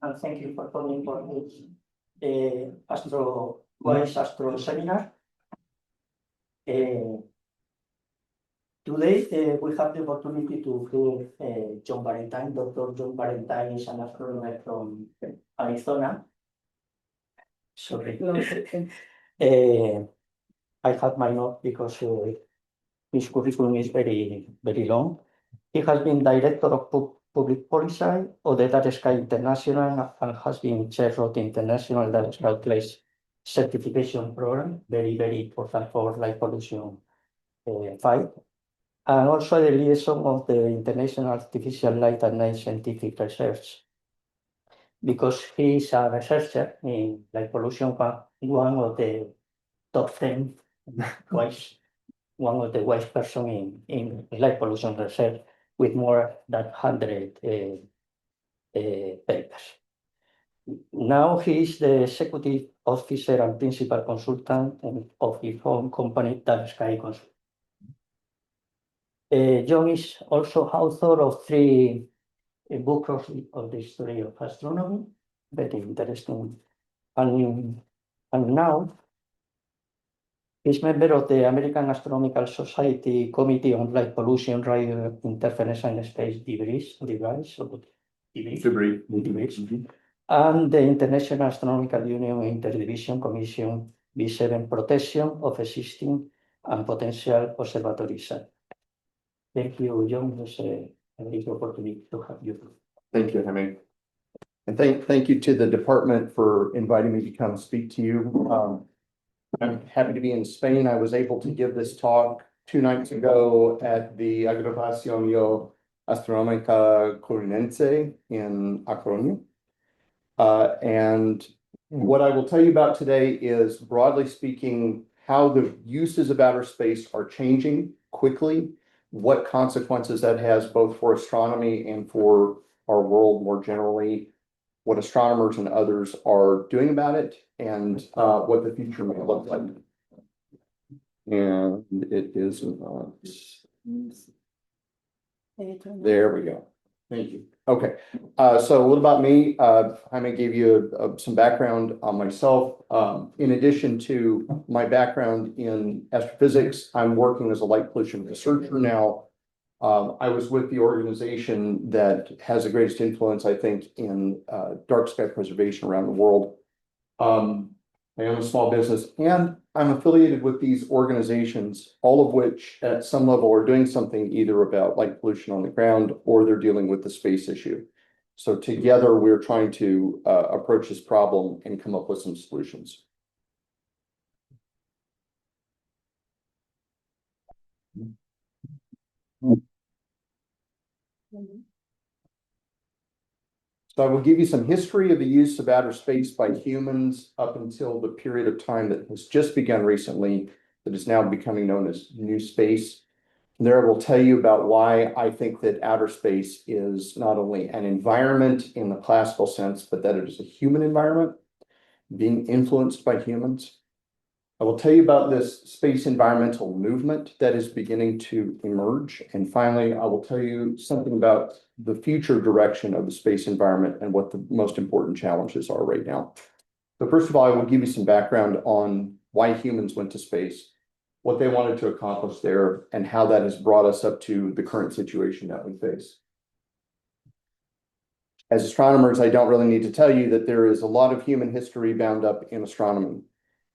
and thank you for coming for this Astro seminar. Today we have the opportunity to hear John Barentine. Dr. John Barentine is an astronomer from Arizona. Sorry. I have my note because his curriculum is very long. He has been director of public policy of the Data Sky International and has been chair of the International Data Sky Place certification program, very important for light pollution fight, and also the liaison of the International Artificial Light and Night Scientific Research. Because he is a researcher in light pollution, one of the top 10 one of the wise person in light pollution research with more than 100 papers. Now he is the executive officer and principal consultant of his own company, Data Sky Consult. John is also author of 3 books of the history of astronomy, very interesting. And now he's member of the American Astronomical Society Committee on Light Pollution, Radio Interference, and Space Debris, and the International Astronomical Union Interdivision Commission B7 Protection of Existing and Potential Observatory Sites. Thank you, John. It's a great opportunity to have you. Thank you, Jaime. And thank you to the department for inviting me to come speak to you. I'm happy to be in Spain. I was able to give this talk 2 nights ago at the Agrupación Astronómica Corinense in A Coruña. And what I will tell you about today is, broadly speaking, how the uses of outer space are changing quickly, what consequences that has both for astronomy and for our world more generally, what astronomers and others are doing about it, and what the future may look like. And it is not. There we go. Thank you. Okay, so what about me? Jaime gave you some background on myself. In addition to my background in astrophysics, I'm working as a light pollution researcher now. I was with the organization that has the greatest influence, I think, in dark sky preservation around the world. I own a small business, and I'm affiliated with these organizations, all of which at some level are doing something either about light pollution on the ground or they're dealing with the space issue. So together we're trying to approach this problem and come up with some solutions. So I will give you some history of the use of outer space by humans up until the period of time that has just begun recently, that is now becoming known as new space. And there I will tell you about why I think that outer space is not only an environment in the classical sense, but that it is a human environment being influenced by humans. I will tell you about this space environmental movement that is beginning to emerge. And finally, I will tell you something about the future direction of the space environment and what the most important challenges are right now. So first of all, I will give you some background on why humans went to space, what they wanted to accomplish there, and how that has brought us up to the current situation that we face. As astronomers, I don't really need to tell you that there is a lot of human history bound up in astronomy.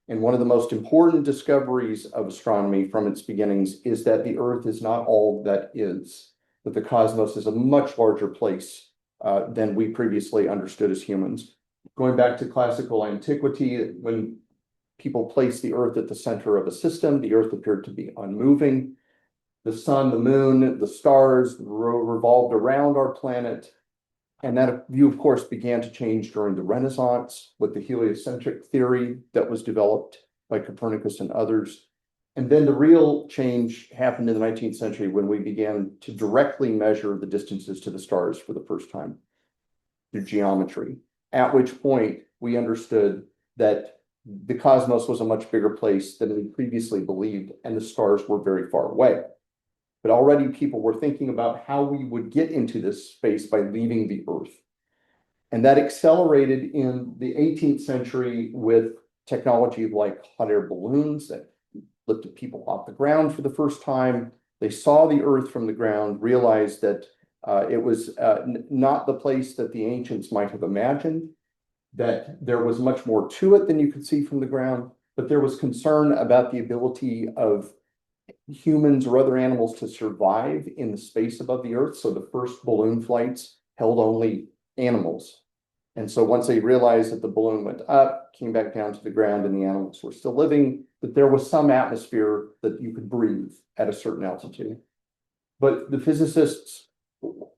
And one of the most important discoveries of astronomy from its beginnings is that the Earth is not all that is, that the cosmos is a much larger place than we previously understood as humans. Going back to classical antiquity, when people placed the Earth at the center of a system, the Earth appeared to be unmoving. The sun, the moon, the stars revolved around our planet. And that view, of course, began to change during the Renaissance with the heliocentric theory that was developed by Copernicus and others. And then the real change happened in the 19th century when we began to directly measure the distances to the stars for the first time through geometry, at which point we understood that the cosmos was a much bigger place than we previously believed, and the stars were very far away. But already people were thinking about how we would get into this space by leaving the Earth. And that accelerated in the 18th century with technology like hot air balloons that lifted people off the ground for the first time. They saw the Earth from the ground, realized that it was not the place that the ancients might have imagined, that there was much more to it than you could see from the ground, but there was concern about the ability of humans or other animals to survive in the space above the Earth. So the first balloon flights held only animals. And so once they realized that the balloon went up, came back down to the ground, and the animals were still living, that there was some atmosphere that you could breathe at a certain altitude. But the physicists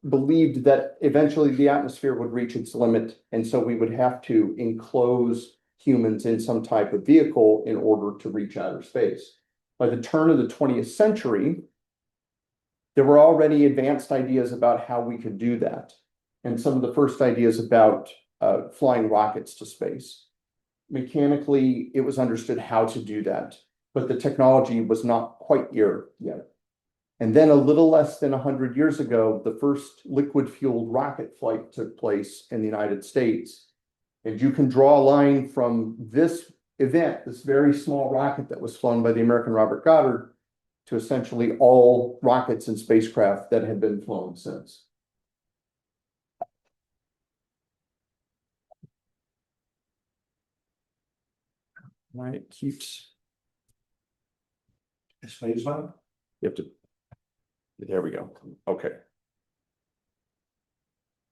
believed that eventually the atmosphere would reach its limit, and so we would have to enclose humans in some type of vehicle in order to reach outer space. By the turn of the 20th century, there were already advanced ideas about how we could do that. And some of the first ideas about flying rockets to space. Mechanically, it was understood how to do that, but the technology was not quite here yet. And then a little less than 100 years ago, the first liquid-fueled rocket flight took place in the United States. And you can draw a line from this event, this very small rocket that was flown by the American Robert Goddard, to essentially all rockets and spacecraft that have been flown since. Right, keeps. You have to. There we go. Okay.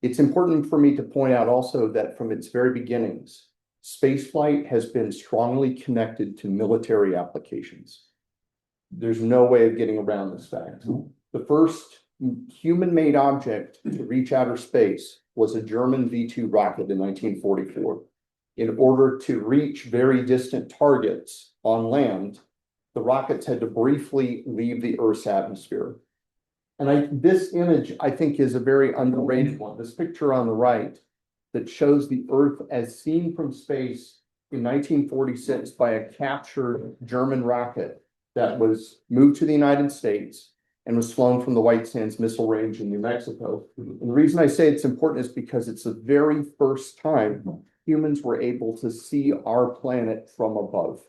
It's important for me to point out also that from its very beginnings, spaceflight has been strongly connected to military applications. There's no way of getting around this fact. The first human-made object to reach outer space was a German V-2 rocket in 1944. In order to reach very distant targets on land, the rockets had to briefly leave the Earth's atmosphere. And this image, I think, is a very underrated one. This picture on the right that shows the Earth as seen from space in 1946 by a captured German rocket that was moved to the United States and was flown from the White Sands Missile Range in New Mexico. And the reason I say it's important is because it's the very first time humans were able to see our planet from above.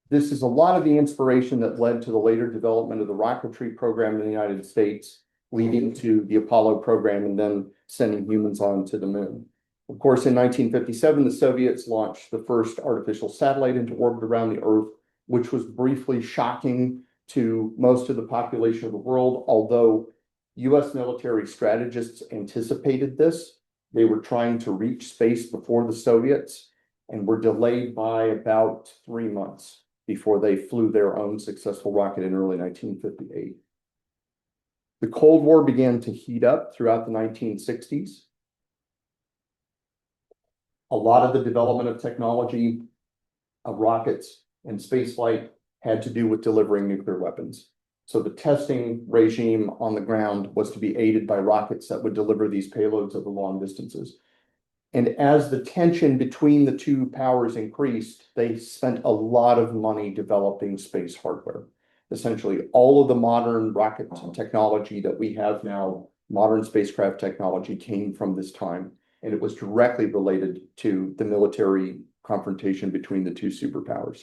This is a lot of the inspiration that led to the later development of the rocketry program in the United States, leading to the Apollo program and then sending humans on to the moon. Of course, in 1957, the Soviets launched the first artificial satellite into orbit around the Earth, which was briefly shocking to most of the population of the world, although US military strategists anticipated this. They were trying to reach space before the Soviets and were delayed by about 3 months before they flew their own successful rocket in early 1958. The Cold War began to heat up throughout the 1960s. A lot of the development of technology of rockets and spaceflight had to do with delivering nuclear weapons. So the testing regime on the ground was to be aided by rockets that would deliver these payloads over long distances. And as the tension between the two powers increased, they spent a lot of money developing space hardware. Essentially, all of the modern rocket technology that we have now, modern spacecraft technology, came from this time. And it was directly related to the military confrontation between the two superpowers,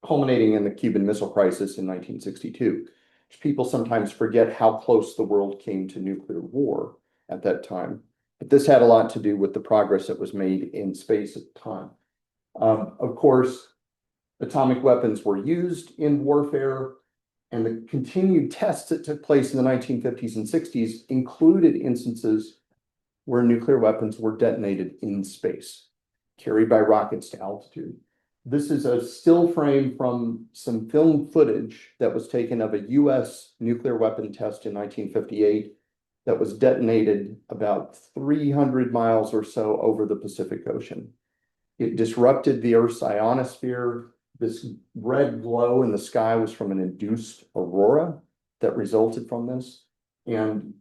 culminating in the Cuban Missile Crisis in 1962. People sometimes forget how close the world came to nuclear war at that time. But this had a lot to do with the progress that was made in space at the time. Of course, atomic weapons were used in warfare, and the continued tests that took place in the 1950s and 60s included instances where nuclear weapons were detonated in space, carried by rockets to altitude. This is a still frame from some film footage that was taken of a US nuclear weapon test in 1958 that was detonated about 300 miles or so over the Pacific Ocean. It disrupted the Earth's ionosphere. This red glow in the sky was from an induced aurora that resulted from this. And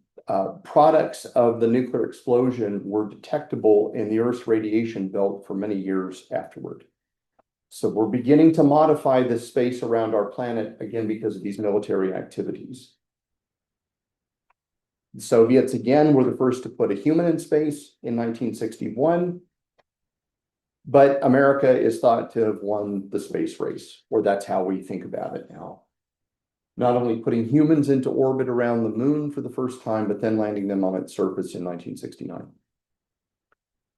products of the nuclear explosion were detectable in the Earth's radiation belt for many years afterward. So we're beginning to modify this space around our planet, again, because of these military activities. The Soviets again were the first to put a human in space in 1961. But America is thought to have won the space race, or that's how we think about it now. Not only putting humans into orbit around the moon for the first time, but then landing them on its surface in 1969.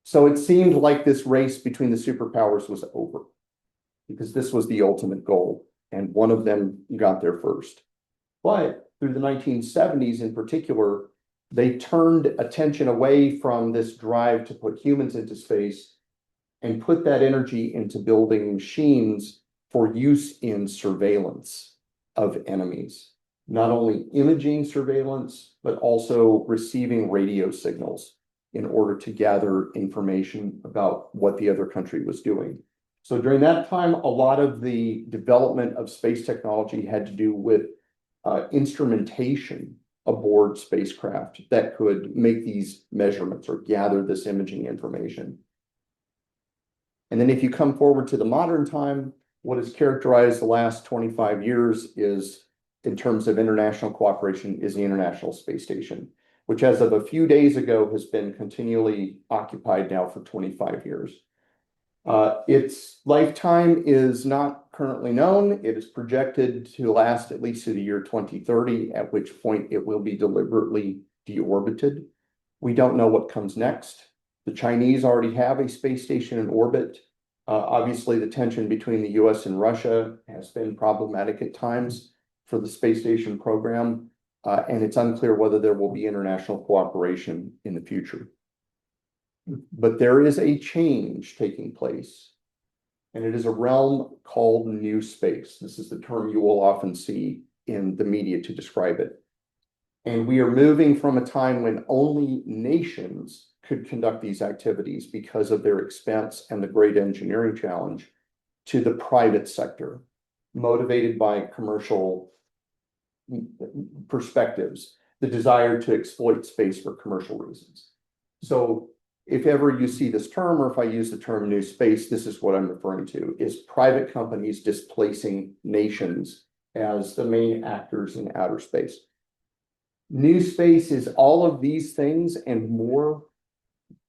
So it seemed like this race between the superpowers was over, because this was the ultimate goal, and one of them got there first. But through the 1970s in particular, they turned attention away from this drive to put humans into space and put that energy into building machines for use in surveillance of enemies. Not only imaging surveillance, but also receiving radio signals in order to gather information about what the other country was doing. So during that time, a lot of the development of space technology had to do with instrumentation aboard spacecraft that could make these measurements or gather this imaging information. And then if you come forward to the modern time, what has characterized the last 25 years is, in terms of international cooperation, is the International Space Station, which as of a few days ago has been continually occupied now for 25 years. Its lifetime is not currently known. It is projected to last at least to the year 2030, at which point it will be deliberately deorbited. We don't know what comes next. The Chinese already have a space station in orbit. Obviously, the tension between the US and Russia has been problematic at times for the space station program, and it's unclear whether there will be international cooperation in the future. But there is a change taking place, and it is a realm called new space. This is the term you will often see in the media to describe it. And we are moving from a time when only nations could conduct these activities because of their expense and the great engineering challenge, to the private sector, motivated by commercial perspectives, the desire to exploit space for commercial reasons. So if ever you see this term, or if I use the term new space, this is what I'm referring to, is private companies displacing nations as the main actors in outer space. New space is all of these things and more.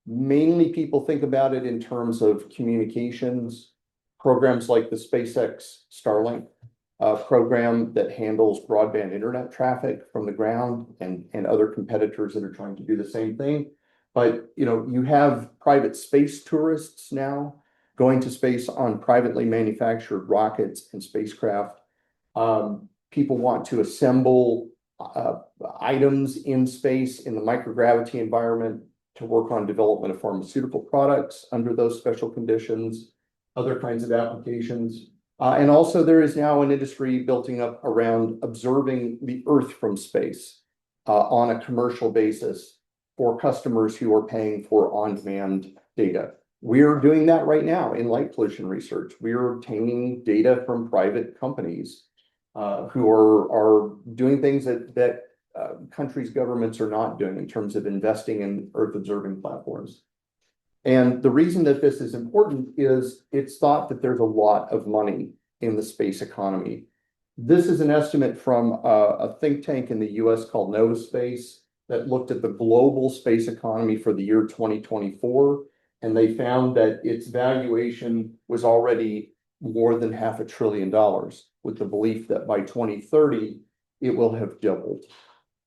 Mainly people think about it in terms of communications, programs like the SpaceX Starlink program that handles broadband internet traffic from the ground, and other competitors that are trying to do the same thing. But you have private space tourists now going to space on privately manufactured rockets and spacecraft. People want to assemble items in space in the microgravity environment to work on development of pharmaceutical products under those special conditions, other kinds of applications. And also there is now an industry building up around observing the Earth from space on a commercial basis for customers who are paying for on-demand data. We're doing that right now in light pollution research. We're obtaining data from private companies who are doing things that countries' governments are not doing in terms of investing in Earth observing platforms. And the reason that this is important is it's thought that there's a lot of money in the space economy. This is an estimate from a think tank in the US called Novaspace that looked at the global space economy for the year 2024, and they found that its valuation was already more than $500 billion, with the belief that by 2030, it will have doubled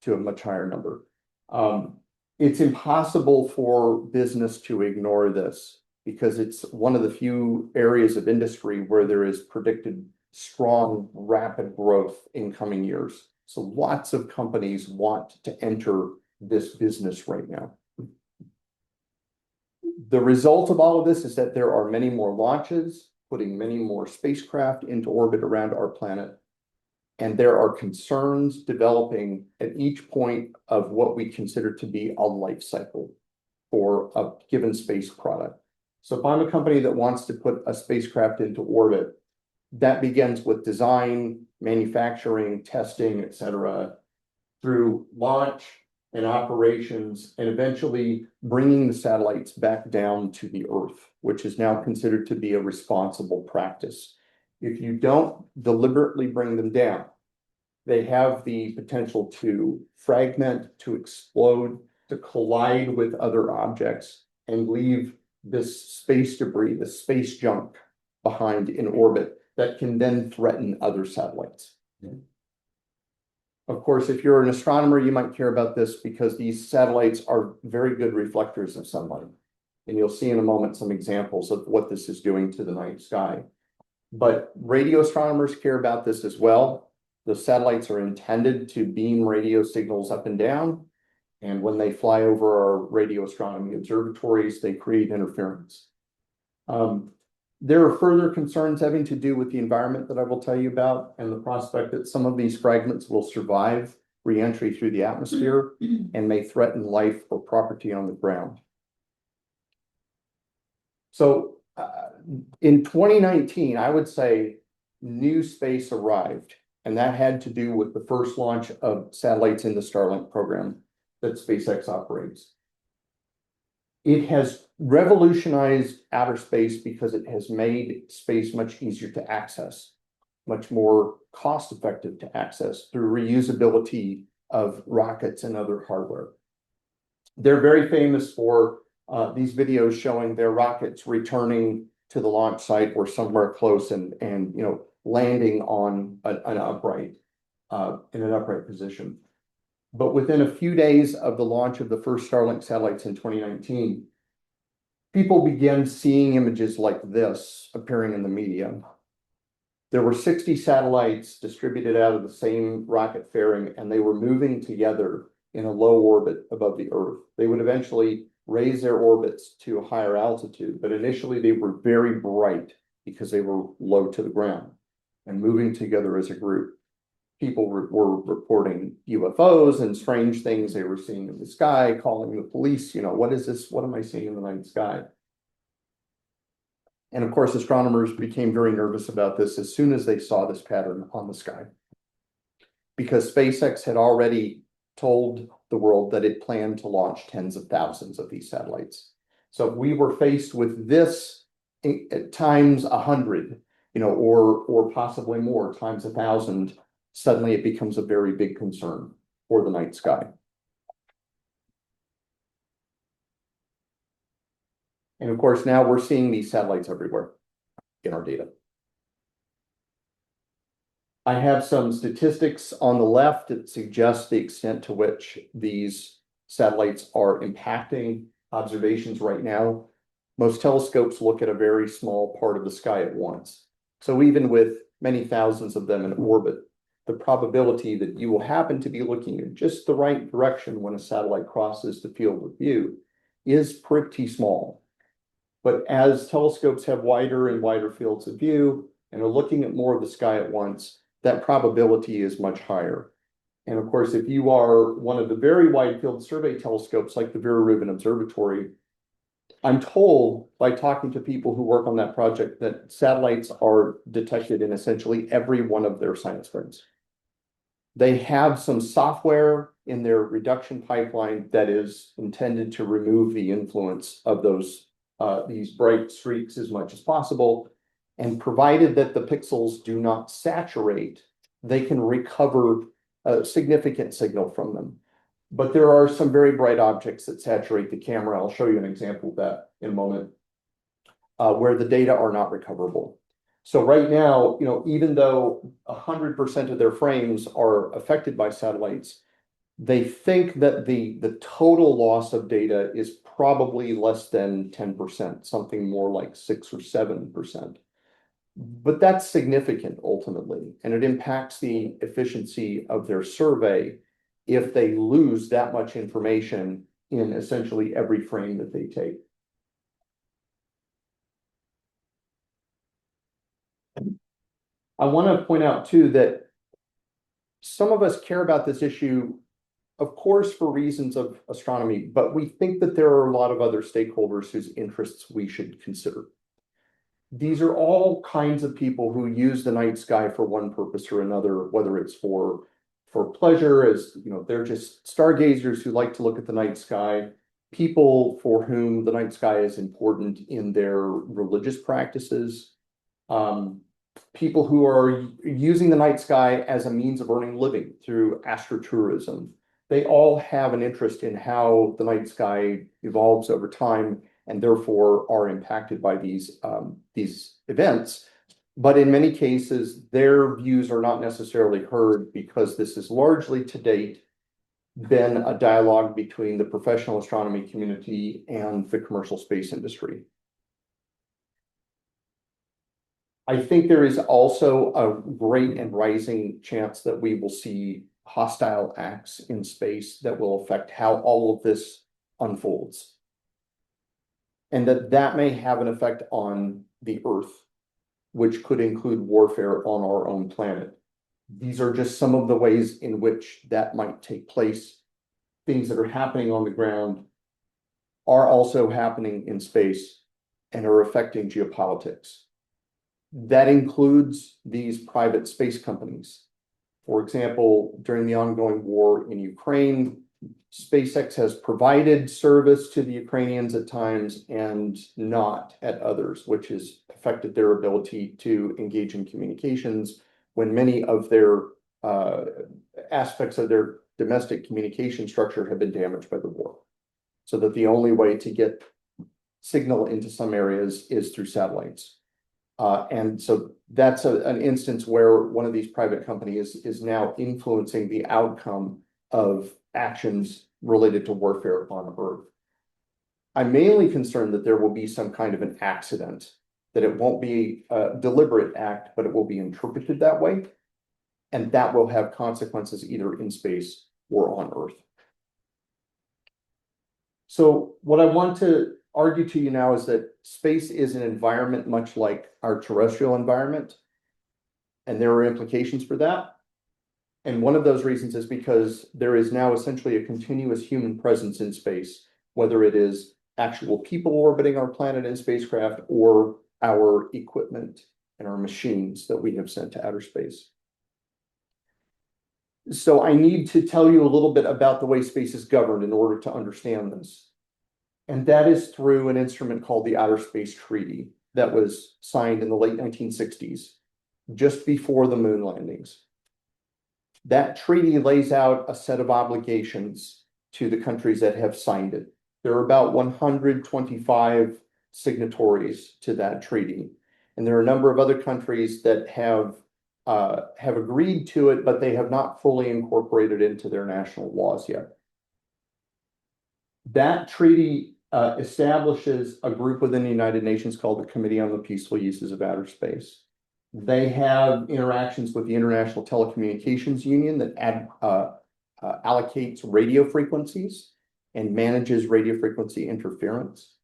to a much higher number. It's impossible for business to ignore this, because it's one of the few areas of industry where there is predicted strong, rapid growth in coming years. So lots of companies want to enter this business right now. The result of all of this is that there are many more launches, putting many more spacecraft into orbit around our planet. And there are concerns developing at each point of what we consider to be a life cycle for a given space product. So if I'm a company that wants to put a spacecraft into orbit, that begins with design, manufacturing, testing, etc., through launch and operations, and eventually bringing the satellites back down to the Earth, which is now considered to be a responsible practice. If you don't deliberately bring them down, They have the potential to fragment, to explode, to collide with other objects and leave this space debris, this space junk behind in orbit that can then threaten other satellites. Of course, if you're an astronomer, you might care about this because these satellites are very good reflectors of sunlight. And you'll see in a moment some examples of what this is doing to the night sky. But radio astronomers care about this as well. The satellites are intended to beam radio signals up and down. And when they fly over our radio astronomy observatories, they create interference. There are further concerns having to do with the environment that I will tell you about, and the prospect that some of these fragments will survive re-entry through the atmosphere and may threaten life or property on the ground. So in 2019, I would say new space arrived, and that had to do with the first launch of satellites in the Starlink program that SpaceX operates. It has revolutionized outer space because it has made space much easier to access, much more cost-effective to access through reusability of rockets and other hardware. They're very famous for these videos showing their rockets returning to the launch site or somewhere close and landing on an upright in an upright position. But within a few days of the launch of the first Starlink satellites in 2019, people began seeing images like this appearing in the media. There were 60 satellites distributed out of the same rocket fairing, and they were moving together in a low orbit above the Earth. They would eventually raise their orbits to a higher altitude, but initially they were very bright because they were low to the ground and moving together as a group. People were reporting UFOs and strange things they were seeing in the sky, calling the police, what is this? What am I seeing in the night sky? And of course, astronomers became very nervous about this as soon as they saw this pattern on the sky, because SpaceX had already told the world that it planned to launch tens of thousands of these satellites. So we were faced with this times 100, or possibly more, times 1,000. Suddenly it becomes a very big concern for the night sky. And of course, now we're seeing these satellites everywhere in our data. I have some statistics on the left that suggest the extent to which these satellites are impacting observations right now. Most telescopes look at a very small part of the sky at once. So even with many thousands of them in orbit, the probability that you will happen to be looking in just the right direction when a satellite crosses the field of view is pretty small. But as telescopes have wider and wider fields of view and are looking at more of the sky at once, that probability is much higher. And of course, if you are one of the very wide field survey telescopes like the Vera Rubin Observatory, I'm told by talking to people who work on that project that satellites are detected in essentially every one of their science springs. They have some software in their reduction pipeline that is intended to remove the influence of these bright streaks as much as possible. And provided that the pixels do not saturate, they can recover a significant signal from them. But there are some very bright objects that saturate the camera. I'll show you an example of that in a moment, where the data are not recoverable. So right now, even though 100% of their frames are affected by satellites, they think that the total loss of data is probably less than 10%, something more like 6 or 7%. But that's significant ultimately, and it impacts the efficiency of their survey if they lose that much information in essentially every frame that they take. I want to point out too that some of us care about this issue, of course, for reasons of astronomy, but we think that there are a lot of other stakeholders whose interests we should consider. These are all kinds of people who use the night sky for one purpose or another, whether it's for pleasure, as they're just stargazers who like to look at the night sky, people for whom the night sky is important in their religious practices, people who are using the night sky as a means of earning living through astrotourism. They all have an interest in how the night sky evolves over time and therefore are impacted by these events. But in many cases, their views are not necessarily heard because this is largely to date been a dialogue between the professional astronomy community and the commercial space industry. I think there is also a great and rising chance that we will see hostile acts in space that will affect how all of this unfolds. And that may have an effect on the Earth, which could include warfare on our own planet. These are just some of the ways in which that might take place. Things that are happening on the ground are also happening in space and are affecting geopolitics. That includes these private space companies. For example, during the ongoing war in Ukraine, SpaceX has provided service to the Ukrainians at times and not at others, which has affected their ability to engage in communications when many of their aspects of their domestic communication structure have been damaged by the war. So that the only way to get signal into some areas is through satellites. And so that's an instance where one of these private companies is now influencing the outcome of actions related to warfare on Earth. I'm mainly concerned that there will be some kind of an accident, that it won't be a deliberate act, but it will be interpreted that way. And that will have consequences either in space or on Earth. So what I want to argue to you now is that space is an environment much like our terrestrial environment, and there are implications for that. And one of those reasons is because there is now essentially a continuous human presence in space, whether it is actual people orbiting our planet in spacecraft or our equipment and our machines that we have sent to outer space. So I need to tell you a little bit about the way space is governed in order to understand this. And that is through an instrument called the Outer Space Treaty that was signed in the late 1960s, just before the moon landings. That treaty lays out a set of obligations to the countries that have signed it. There are about 125 signatories to that treaty. And there are a number of other countries that have agreed to it, but they have not fully incorporated into their national laws yet. That treaty establishes a group within the United Nations called the Committee on the Peaceful Uses of Outer Space. They have interactions with the International Telecommunications Union that allocates radio frequencies and manages radio frequency interference.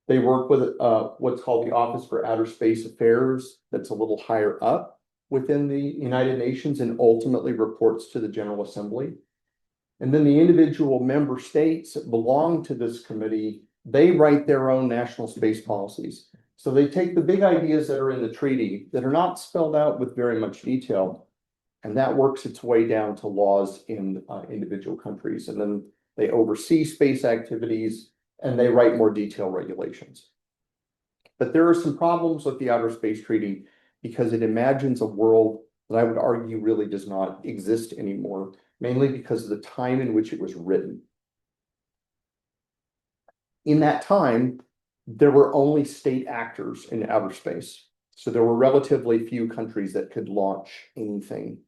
They work with what's called the Office for Outer Space Affairs, that's a little higher up within the United Nations and ultimately reports to the General Assembly. And then the individual member states that belong to this committee, they write their own national space policies. So they take the big ideas that are in the treaty that are not spelled out with very much detail, and that works its way down to laws in individual countries. And then they oversee space activities and they write more detailed regulations. But there are some problems with the Outer Space Treaty because it imagines a world that I would argue really does not exist anymore, mainly because of the time in which it was written. In that time, there were only state actors in outer space. So there were relatively few countries that could launch anything.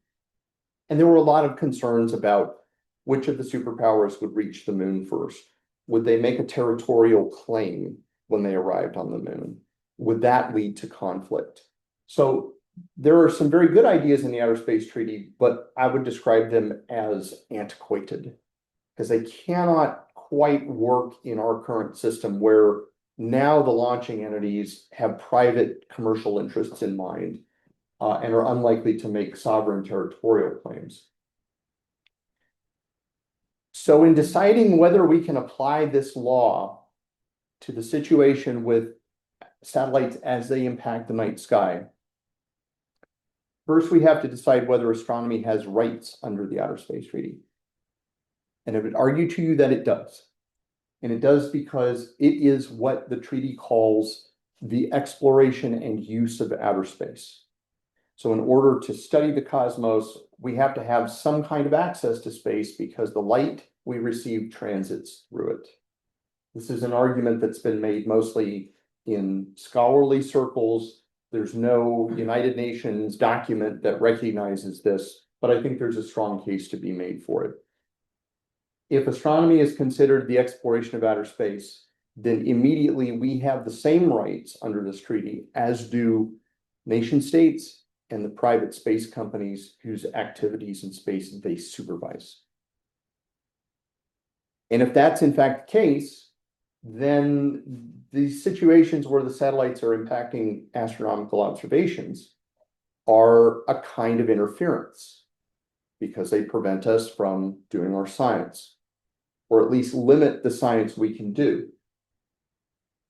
And there were a lot of concerns about which of the superpowers would reach the moon first. Would they make a territorial claim when they arrived on the moon? Would that lead to conflict? So there are some very good ideas in the Outer Space Treaty, but I would describe them as antiquated because they cannot quite work in our current system where now the launching entities have private commercial interests in mind and are unlikely to make sovereign territorial claims. So in deciding whether we can apply this law to the situation with satellites as they impact the night sky, first we have to decide whether astronomy has rights under the Outer Space Treaty. And I would argue to you that it does. And it does because it is what the treaty calls the exploration and use of outer space. So in order to study the cosmos, we have to have some kind of access to space because the light we receive transits through it. This is an argument that's been made mostly in scholarly circles. There's no United Nations document that recognizes this, but I think there's a strong case to be made for it. If astronomy is considered the exploration of outer space, then immediately we have the same rights under this treaty as do nation states and the private space companies whose activities in space they supervise. And if that's in fact the case, then these situations where the satellites are impacting astronomical observations are a kind of interference because they prevent us from doing our science, or at least limit the science we can do.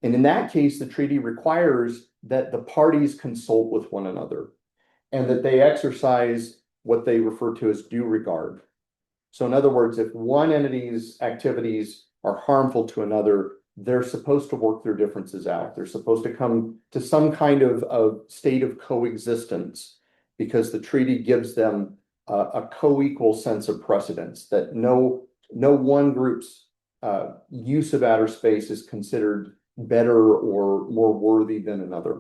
And in that case, the treaty requires that the parties consult with one another and that they exercise what they refer to as due regard. So in other words, if one entity's activities are harmful to another, they're supposed to work their differences out. They're supposed to come to some kind of state of coexistence because the treaty gives them a co-equal sense of precedence that no one group's use of outer space is considered better or more worthy than another.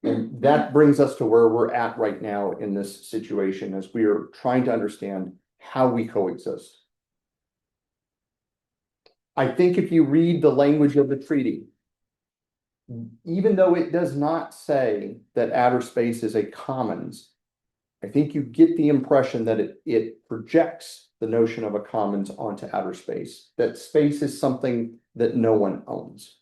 And that brings us to where we're at right now in this situation as we are trying to understand how we coexist. I think if you read the language of the treaty, even though it does not say that outer space is a commons, I think you get the impression that it projects the notion of a commons onto outer space, that space is something that no one owns.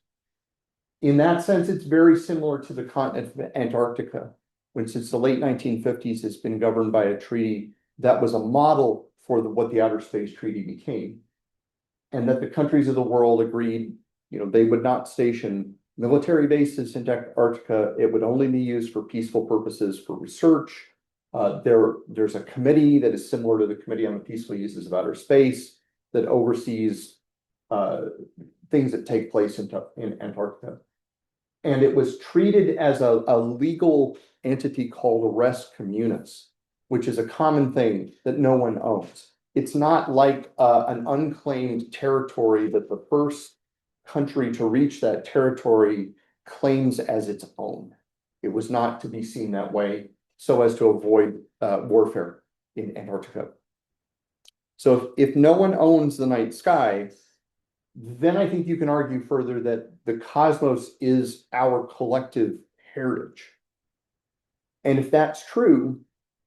In that sense, it's very similar to the continent of Antarctica, which since the late 1950s has been governed by a treaty that was a model for what the Outer Space Treaty became. And that the countries of the world agreed, they would not station military bases in Antarctica. It would only be used for peaceful purposes for research. There's a committee that is similar to the Committee on the Peaceful Uses of Outer Space that oversees things that take place in Antarctica. And it was treated as a legal entity called res communis, which is a common thing that no one owns. It's not like an unclaimed territory that the first country to reach that territory claims as its own. It was not to be seen that way so as to avoid warfare in Antarctica. So if no one owns the night sky, then I think you can argue further that the cosmos is our collective heritage. And if that's true,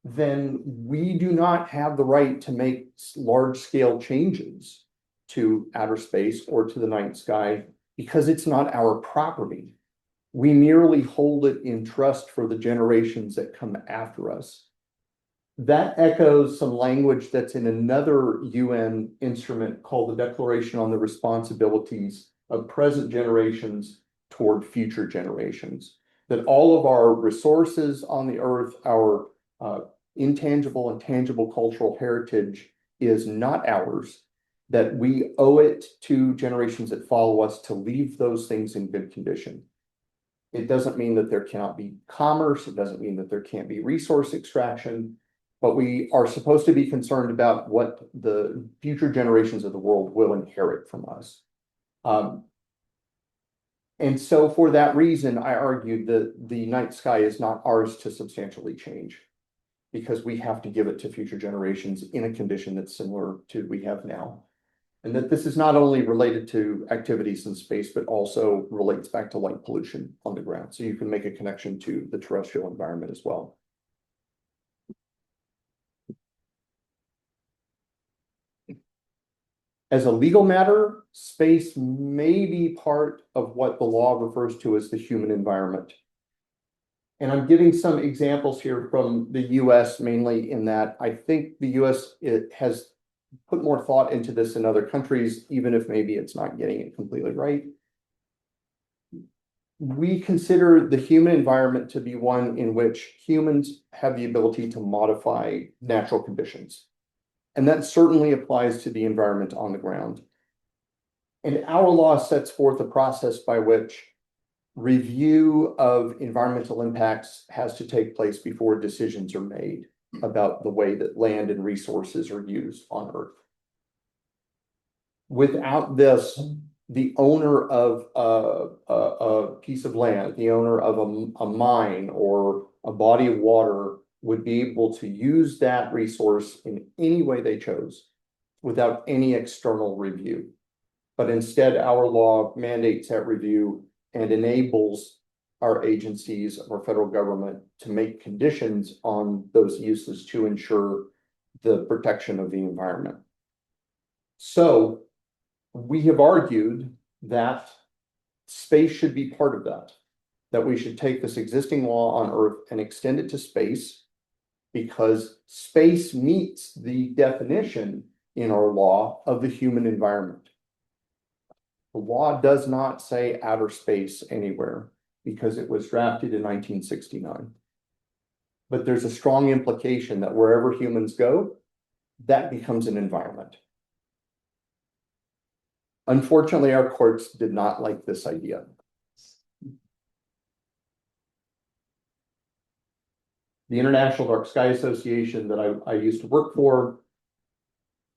then we do not have the right to make large-scale changes to outer space or to the night sky because it's not our property. We merely hold it in trust for the generations that come after us. That echoes some language that's in another UN instrument called the Declaration on the Responsibilities of Present Generations toward Future Generations. That all of our resources on the earth, our intangible and tangible cultural heritage is not ours, that we owe it to generations that follow us to leave those things in good condition. It doesn't mean that there cannot be commerce. It doesn't mean that there can't be resource extraction. But we are supposed to be concerned about what the future generations of the world will inherit from us. And so for that reason, I argued that the night sky is not ours to substantially change because we have to give it to future generations in a condition that's similar to we have now. And that this is not only related to activities in space, but also relates back to light pollution on the ground. So you can make a connection to the terrestrial environment as well. As a legal matter, space may be part of what the law refers to as the human environment. And I'm giving some examples here from the US mainly in that I think the US has put more thought into this in other countries, even if maybe it's not getting it completely right. We consider the human environment to be one in which humans have the ability to modify natural conditions. And that certainly applies to the environment on the ground. And our law sets forth a process by which Review of environmental impacts has to take place before decisions are made about the way that land and resources are used on Earth. Without this, the owner of a piece of land, the owner of a mine or a body of water would be able to use that resource in any way they chose without any external review. But instead, our law mandates that review and enables our agencies, our federal government, to make conditions on those uses to ensure the protection of the environment. So we have argued that space should be part of that we should take this existing law on Earth and extend it to space, because space meets the definition in our law of the human environment. The law does not say outer space anywhere because it was drafted in 1969. But there's a strong implication that wherever humans go, that becomes an environment. Unfortunately, our courts did not like this idea. The International Dark Sky Association that I used to work for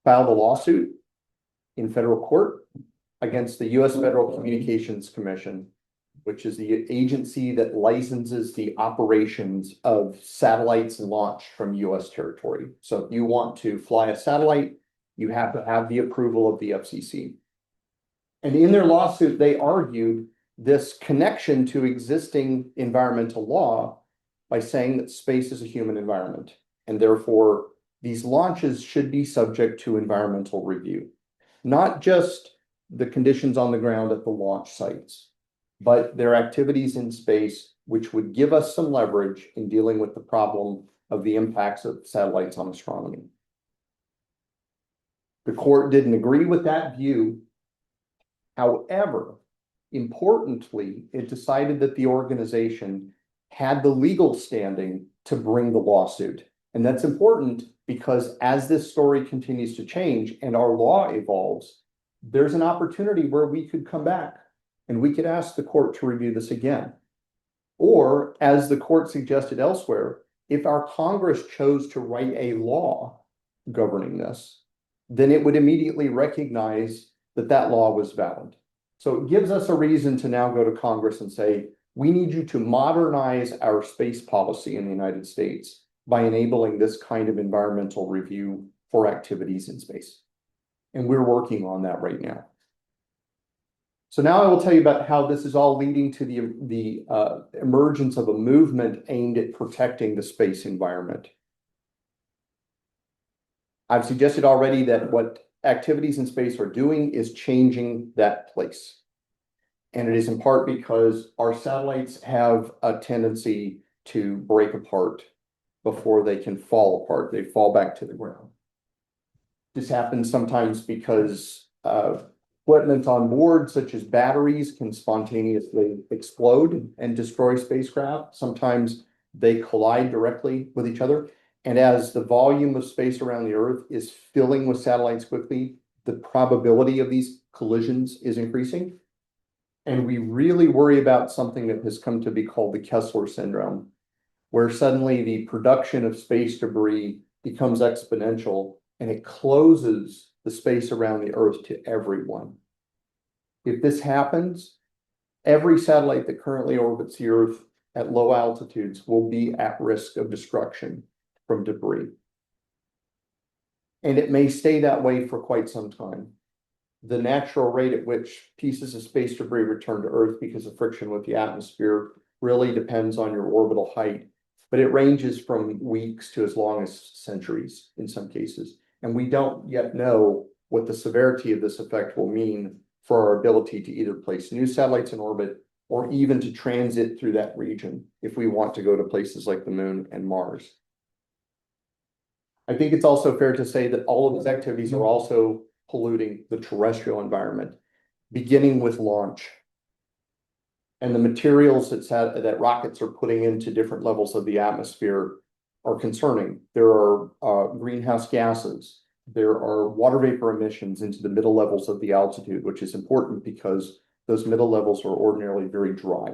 filed a lawsuit in federal court against the U.S. Federal Communications Commission, which is the agency that licenses the operations of satellites launched from U.S. territory. So if you want to fly a satellite, you have to have the approval of the FCC. And in their lawsuit, they argued this connection to existing environmental law by saying that space is a human environment, and therefore these launches should be subject to environmental review. Not just the conditions on the ground at the launch sites, but their activities in space, which would give us some leverage in dealing with the problem of the impacts of satellites on astronomy. The court didn't agree with that view. However, importantly, it decided that the organization had the legal standing to bring the lawsuit. And that's important because as this story continues to change and our law evolves, there's an opportunity where we could come back and we could ask the court to review this again. Or, as the court suggested elsewhere, if our Congress chose to write a law governing this, then it would immediately recognize that that law was valid. So it gives us a reason to now go to Congress and say, we need you to modernize our space policy in the United States by enabling this kind of environmental review for activities in space. And we're working on that right now. So now I will tell you about how this is all leading to the emergence of a movement aimed at protecting the space environment. I've suggested already that what activities in space are doing is changing that place. And it is in part because our satellites have a tendency to break apart before they can fall apart. They fall back to the ground. This happens sometimes because equipment on board, such as batteries, can spontaneously explode and destroy spacecraft. Sometimes they collide directly with each other. And as the volume of space around the Earth is filling with satellites quickly, the probability of these collisions is increasing. And we really worry about something that has come to be called the Kessler syndrome, where suddenly the production of space debris becomes exponential and it closes the space around the Earth to everyone. If this happens, every satellite that currently orbits the Earth at low altitudes will be at risk of destruction from debris. And it may stay that way for quite some time. The natural rate at which pieces of space debris return to Earth because of friction with the atmosphere really depends on your orbital height, but it ranges from weeks to as long as centuries in some cases. And we don't yet know what the severity of this effect will mean for our ability to either place new satellites in orbit or even to transit through that region if we want to go to places like the Moon and Mars. I think it's also fair to say that all of these activities are also polluting the terrestrial environment, beginning with launch. And the materials that rockets are putting into different levels of the atmosphere are concerning. There are greenhouse gases. There are water vapor emissions into the middle levels of the altitude, which is important because those middle levels are ordinarily very dry.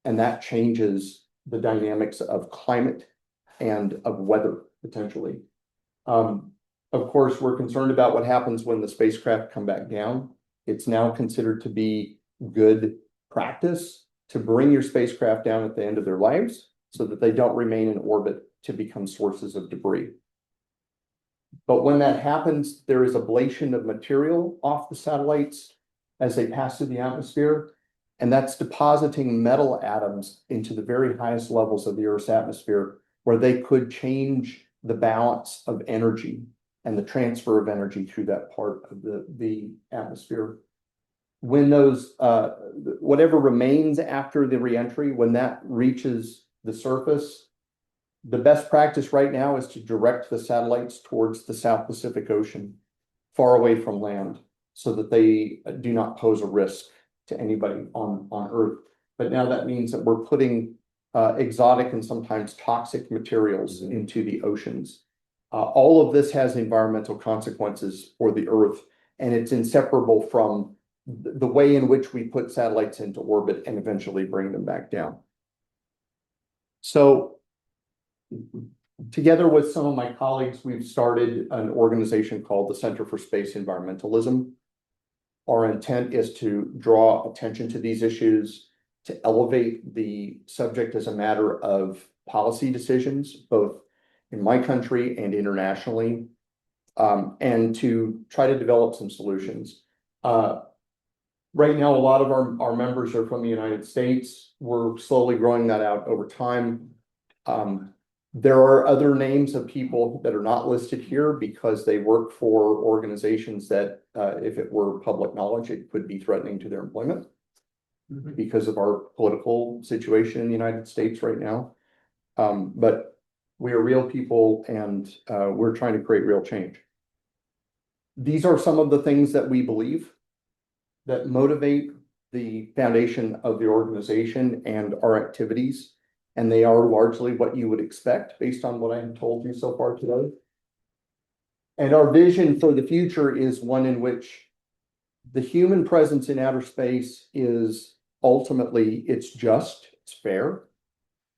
And that changes the dynamics of climate and of weather, potentially. Of course, we're concerned about what happens when the spacecraft come back down. It's now considered to be good practice to bring your spacecraft down at the end of their lives so that they don't remain in orbit to become sources of debris. But when that happens, there is ablation of material off the satellites as they pass through the atmosphere, and that's depositing metal atoms into the very highest levels of the Earth's atmosphere, where they could change the balance of energy and the transfer of energy through that part of the atmosphere. When those, whatever remains after the reentry, when that reaches the surface, the best practice right now is to direct the satellites towards the South Pacific Ocean, far away from land, so that they do not pose a risk to anybody on Earth. But now that means that we're putting exotic and sometimes toxic materials into the oceans. All of this has environmental consequences for the Earth, and it's inseparable from the way in which we put satellites into orbit and eventually bring them back down. So, together with some of my colleagues, we've started an organization called the Center for Space Environmentalism. Our intent is to draw attention to these issues, to elevate the subject as a matter of policy decisions, both in my country and internationally, and to try to develop some solutions. Right now, a lot of our members are from the United States. We're slowly growing that out over time. There are other names of people that are not listed here because they work for organizations that, if it were public knowledge, it could be threatening to their employment because of our political situation in the United States right now. But we are real people, and we're trying to create real change. These are some of the things that we believe that motivate the foundation of the organization and our activities. And they are largely what you would expect based on what I have told you so far today. And our vision for the future is one in which the human presence in outer space is ultimately, it's just, it's fair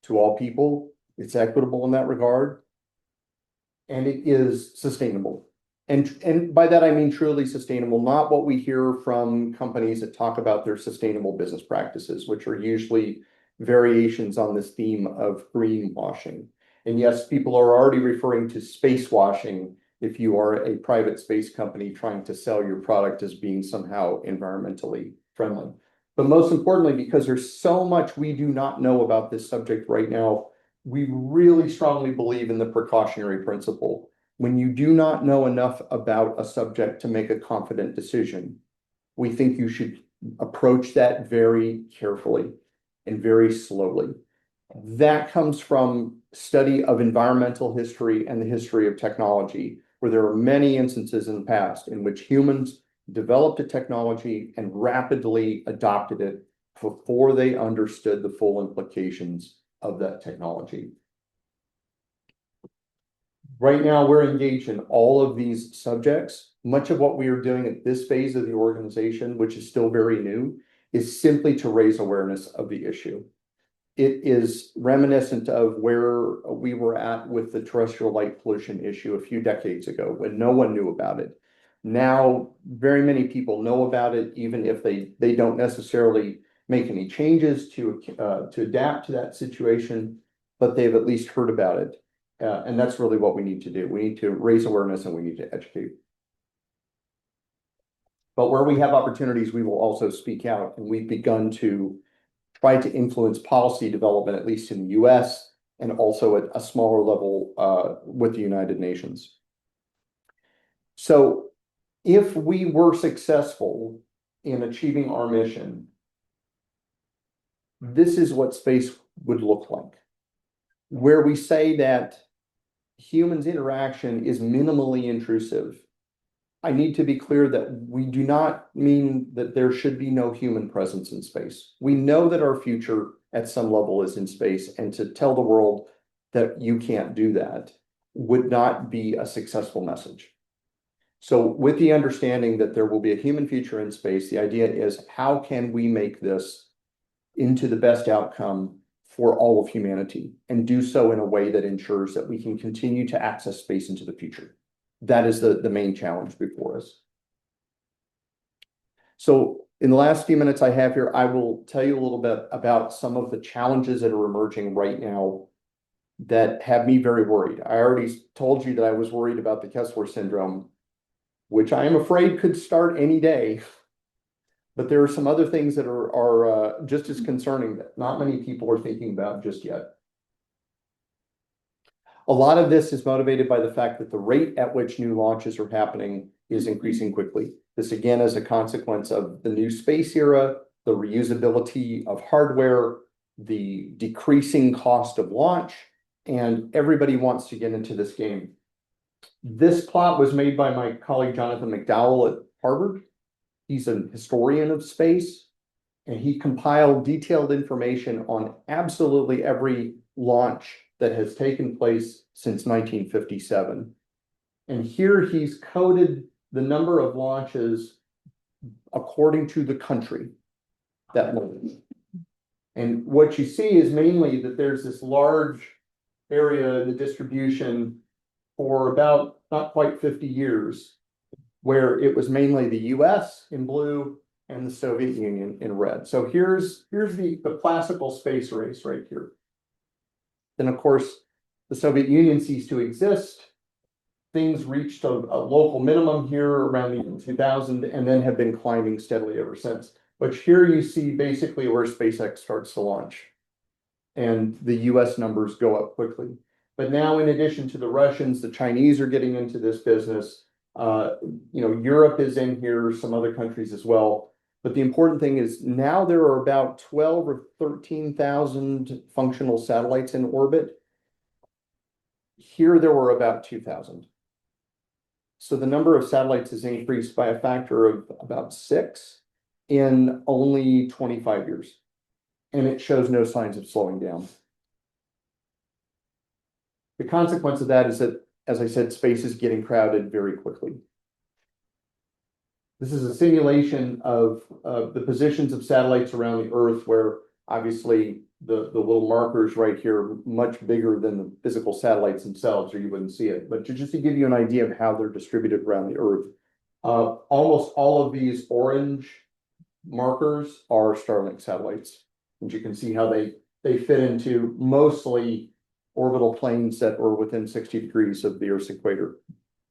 to all people, it's equitable in that regard, and it is sustainable. And by that I mean truly sustainable, not what we hear from companies that talk about their sustainable business practices, which are usually variations on this theme of greenwashing. And yes, people are already referring to space washing if you are a private space company trying to sell your product as being somehow environmentally friendly. But most importantly, because there's so much we do not know about this subject right now, we really strongly believe in the precautionary principle. When you do not know enough about a subject to make a confident decision, we think you should approach that very carefully and very slowly. That comes from study of environmental history and the history of technology, where there are many instances in the past in which humans developed a technology and rapidly adopted it before they understood the full implications of that technology. Right now, we're engaged in all of these subjects. Much of what we are doing at this phase of the organization, which is still very new, is simply to raise awareness of the issue. It is reminiscent of where we were at with the terrestrial light pollution issue a few decades ago when no one knew about it. Now, very many people know about it, even if they don't necessarily make any changes to adapt to that situation, but they've at least heard about it. And that's really what we need to do. We need to raise awareness and we need to educate. But where we have opportunities, we will also speak out. And we've begun to try to influence policy development, at least in the US, and also at a smaller level with the United Nations. So if we were successful in achieving our mission, this is what space would look like, where we say that humans' interaction is minimally intrusive. I need to be clear that we do not mean that there should be no human presence in space. We know that our future at some level is in space, and to tell the world that you can't do that would not be a successful message. So with the understanding that there will be a human future in space, the idea is how can we make this into the best outcome for all of humanity and do so in a way that ensures that we can continue to access space into the future. That is the main challenge before us. So in the last few minutes I have here, I will tell you a little bit about some of the challenges that are emerging right now that have me very worried. I already told you that I was worried about the Kessler syndrome, which I am afraid could start any day. But there are some other things that are just as concerning that not many people are thinking about just yet. A lot of this is motivated by the fact that the rate at which new launches are happening is increasing quickly. This again is a consequence of the new space era, the reusability of hardware, the decreasing cost of launch, and everybody wants to get into this game. This plot was made by my colleague Jonathan McDowell at Harvard. He's a historian of space, and he compiled detailed information on absolutely every launch that has taken place since 1957. And here he's coded the number of launches according to the country that launched. And what you see is mainly that there's this large area in the distribution for about not quite 50 years, where it was mainly the US in blue and the Soviet Union in red. So here's the classical space race right here. Then, of course, the Soviet Union ceased to exist. Things reached a local minimum here around the year 2000 and then have been climbing steadily ever since. But here you see basically where SpaceX starts to launch. And the US numbers go up quickly. But now, in addition to the Russians, the Chinese are getting into this business. Europe is in here, some other countries as well. But the important thing is now there are about 12 or 13,000 functional satellites in orbit. Here there were about 2,000. So the number of satellites has increased by a factor of about 6 in only 25 years. And it shows no signs of slowing down. The consequence of that is that, as I said, space is getting crowded very quickly. This is a simulation of the positions of satellites around the Earth, where obviously the little markers right here are much bigger than the physical satellites themselves, or you wouldn't see it. But just to give you an idea of how they're distributed around the Earth, almost all of these orange markers are Starlink satellites. And you can see how they fit into mostly orbital planes that are within 60 degrees of the Earth's equator.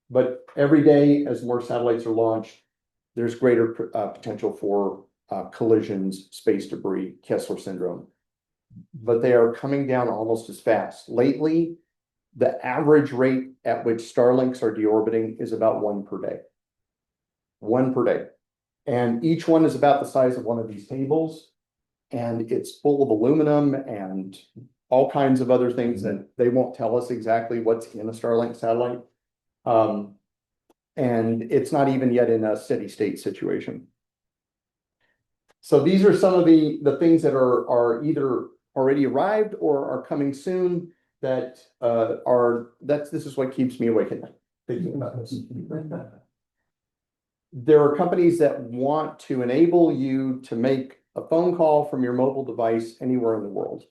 But every day, as more satellites are launched, there's greater potential for collisions, space debris, Kessler syndrome. But they are coming down almost as fast. Lately, the average rate at which Starlinks are deorbiting is about 1 per day. 1 per day. And each one is about the size of one of these tables. And it's full of aluminum and all kinds of other things that they won't tell us exactly what's in a Starlink satellite. And it's not even yet in a steady state situation. So these are some of the things that are either already arrived or are coming soon that this is what keeps me awake at night thinking about this. There are companies that want to enable you to make a phone call from your mobile device anywhere in the world.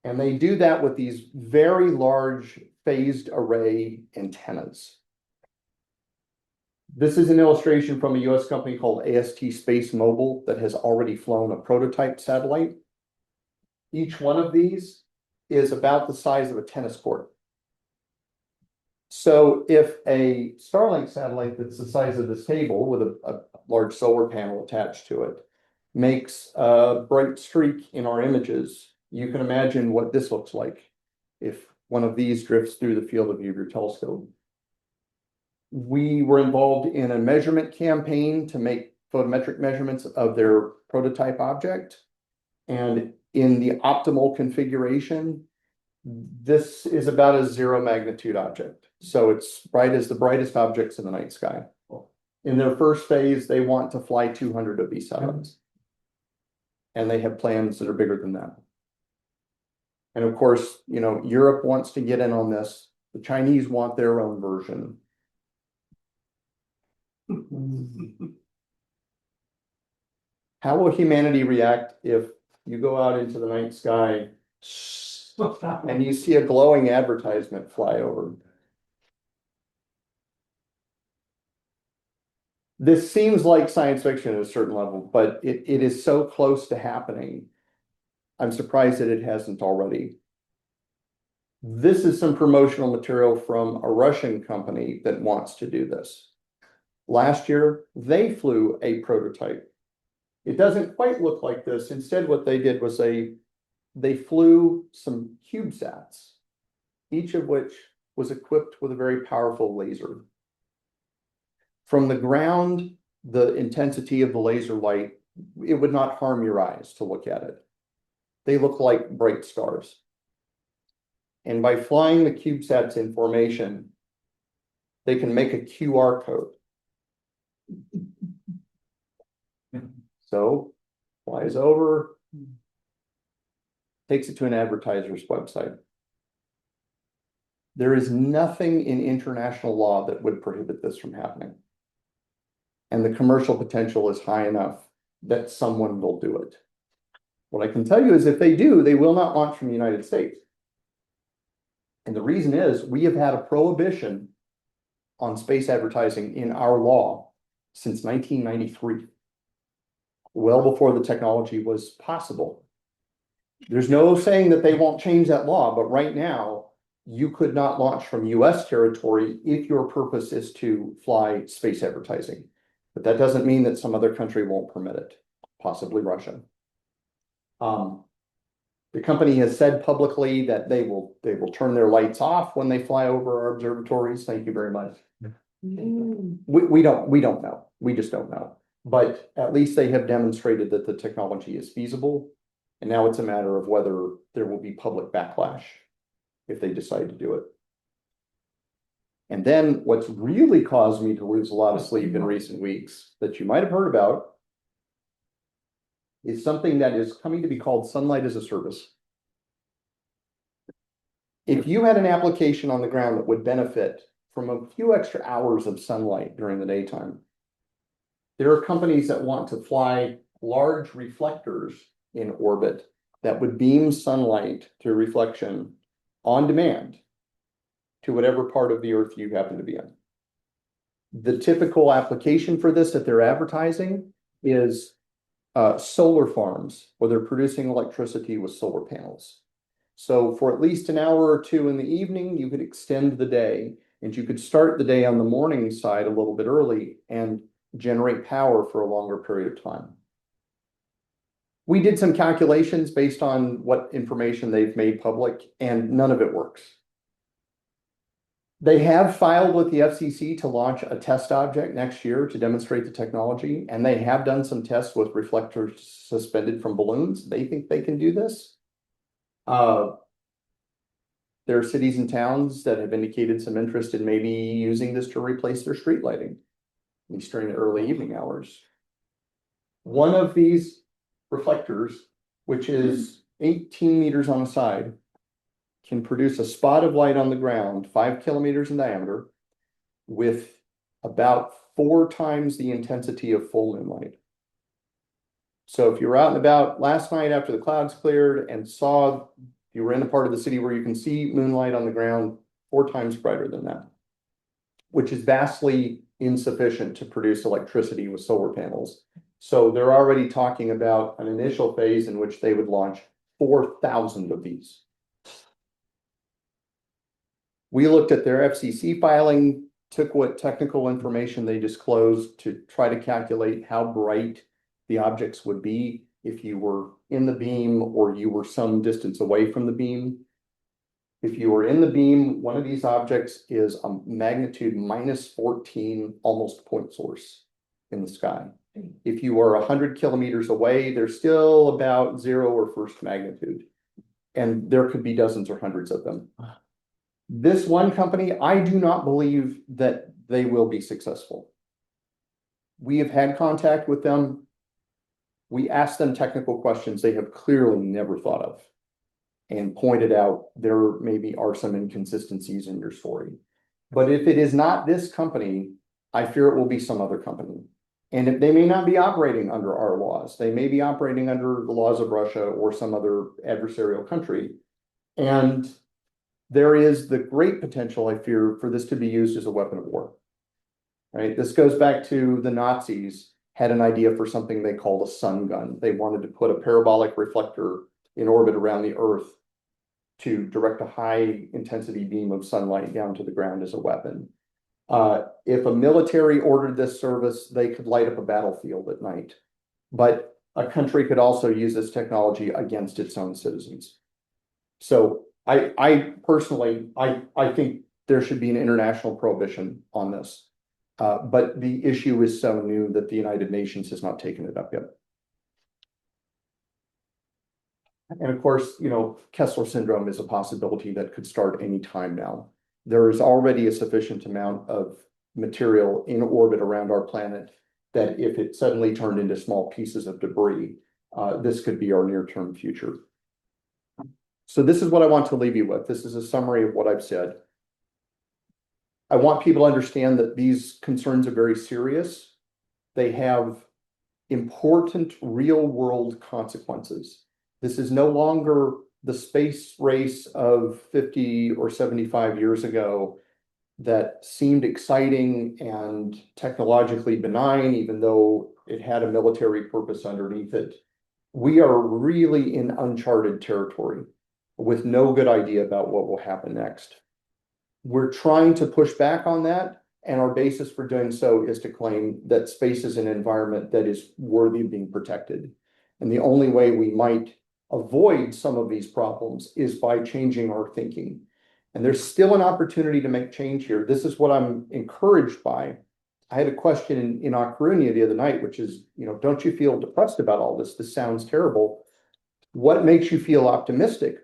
And they do that with these very large phased array antennas. This is an illustration from a US company called AST Space Mobile that has already flown a prototype satellite. Each one of these is about the size of a tennis court. So if a Starlink satellite that's the size of this table with a large solar panel attached to it makes a bright streak in our images, you can imagine what this looks like if one of these drifts through the field of view of your telescope. We were involved in a measurement campaign to make photometric measurements of their prototype object. And in the optimal configuration, this is about a 0 magnitude object. So it's bright as the brightest objects in the night sky. In their first phase, they want to fly 200 of these satellites. And they have plans that are bigger than that. And of course, Europe wants to get in on this. The Chinese want their own version. How will humanity react if you go out into the night sky and you see a glowing advertisement fly over? This seems like science fiction at a certain level, but it is so close to happening. I'm surprised that it hasn't already. This is some promotional material from a Russian company that wants to do this. Last year, they flew a prototype. It doesn't quite look like this. Instead, what they did was they flew some CubeSats, each of which was equipped with a very powerful laser. From the ground, the intensity of the laser light, it would not harm your eyes to look at it. They look like bright stars. And by flying the CubeSats in formation, they can make a QR code. So flies over, takes it to an advertiser's website. There is nothing in international law that would prohibit this from happening. And the commercial potential is high enough that someone will do it. What I can tell you is if they do, they will not launch from the United States. And the reason is we have had a prohibition on space advertising in our law since 1993, well before the technology was possible. There's no saying that they won't change that law, but right now, you could not launch from US territory if your purpose is to fly space advertising. But that doesn't mean that some other country won't permit it, possibly Russia. The company has said publicly that they will turn their lights off when they fly over our observatories. Thank you very much. We don't know. We just don't know. But at least they have demonstrated that the technology is feasible. And now it's a matter of whether there will be public backlash if they decide to do it. And then what's really caused me to lose a lot of sleep in recent weeks that you might have heard about is something that is coming to be called sunlight as a service. If you had an application on the ground that would benefit from a few extra hours of sunlight during the daytime, there are companies that want to fly large reflectors in orbit that would beam sunlight through reflection on demand to whatever part of the Earth you happen to be in. The typical application for this that they're advertising is solar farms, where they're producing electricity with solar panels. So for at least an hour or two in the evening, you could extend the day, and you could start the day on the morning side a little bit early and generate power for a longer period of time. We did some calculations based on what information they've made public, and none of it works. They have filed with the FCC to launch a test object next year to demonstrate the technology, and they have done some tests with reflectors suspended from balloons. They think they can do this. There are cities and towns that have indicated some interest in maybe using this to replace their street lighting, at least during the early evening hours. One of these reflectors, which is 18 meters on a side, can produce a spot of light on the ground 5 kilometers in diameter with about 4 times the intensity of full moonlight. So if you were out and about last night after the clouds cleared and saw, you were in a part of the city where you can see moonlight on the ground 4 times brighter than that, which is vastly insufficient to produce electricity with solar panels. So they're already talking about an initial phase in which they would launch 4,000 of these. We looked at their FCC filing, took what technical information they disclosed to try to calculate how bright the objects would be if you were in the beam or you were some distance away from the beam. If you were in the beam, one of these objects is a magnitude -14, almost point source in the sky. If you are 100 kilometers away, they're still about 0 or first magnitude. And there could be dozens or hundreds of them. This one company, I do not believe that they will be successful. We have had contact with them. We asked them technical questions they have clearly never thought of and pointed out there maybe are some inconsistencies in your story. But if it is not this company, I fear it will be some other company. And they may not be operating under our laws. They may be operating under the laws of Russia or some other adversarial country. And there is the great potential, I fear, for this to be used as a weapon of war. Right? This goes back to the Nazis had an idea for something they called a sun gun. They wanted to put a parabolic reflector in orbit around the Earth to direct a high intensity beam of sunlight down to the ground as a weapon. If a military ordered this service, they could light up a battlefield at night. But a country could also use this technology against its own citizens. So I personally, I think there should be an international prohibition on this. But the issue is so new that the United Nations has not taken it up yet. And of course, you know, Kessler syndrome is a possibility that could start any time now. There is already a sufficient amount of material in orbit around our planet that if it suddenly turned into small pieces of debris, this could be our near-term future. So this is what I want to leave you with. This is a summary of what I've said. I want people to understand that these concerns are very serious. They have important real-world consequences. This is no longer the space race of 50 or 75 years ago that seemed exciting and technologically benign, even though it had a military purpose underneath it. We are really in uncharted territory with no good idea about what will happen next. We're trying to push back on that, and our basis for doing so is to claim that space is an environment that is worthy of being protected. And the only way we might avoid some of these problems is by changing our thinking. And there's still an opportunity to make change here. This is what I'm encouraged by. I had a question in A Coruña the other night, which is, you know, don't you feel depressed about all this? This sounds terrible. What makes you feel optimistic?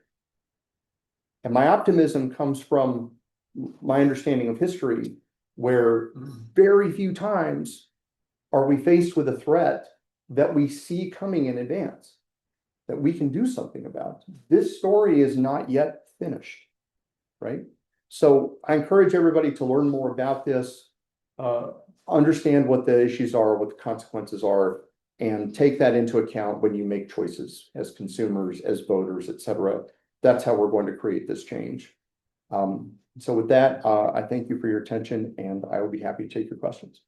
And my optimism comes from my understanding of history, where very few times are we faced with a threat that we see coming in advance, that we can do something about. This story is not yet finished, right? So I encourage everybody to learn more about this, understand what the issues are, what the consequences are, and take that into account when you make choices as consumers, as voters, et cetera. That's how we're going to create this change. So with that, I thank you for your attention, and I will be happy to take your questions.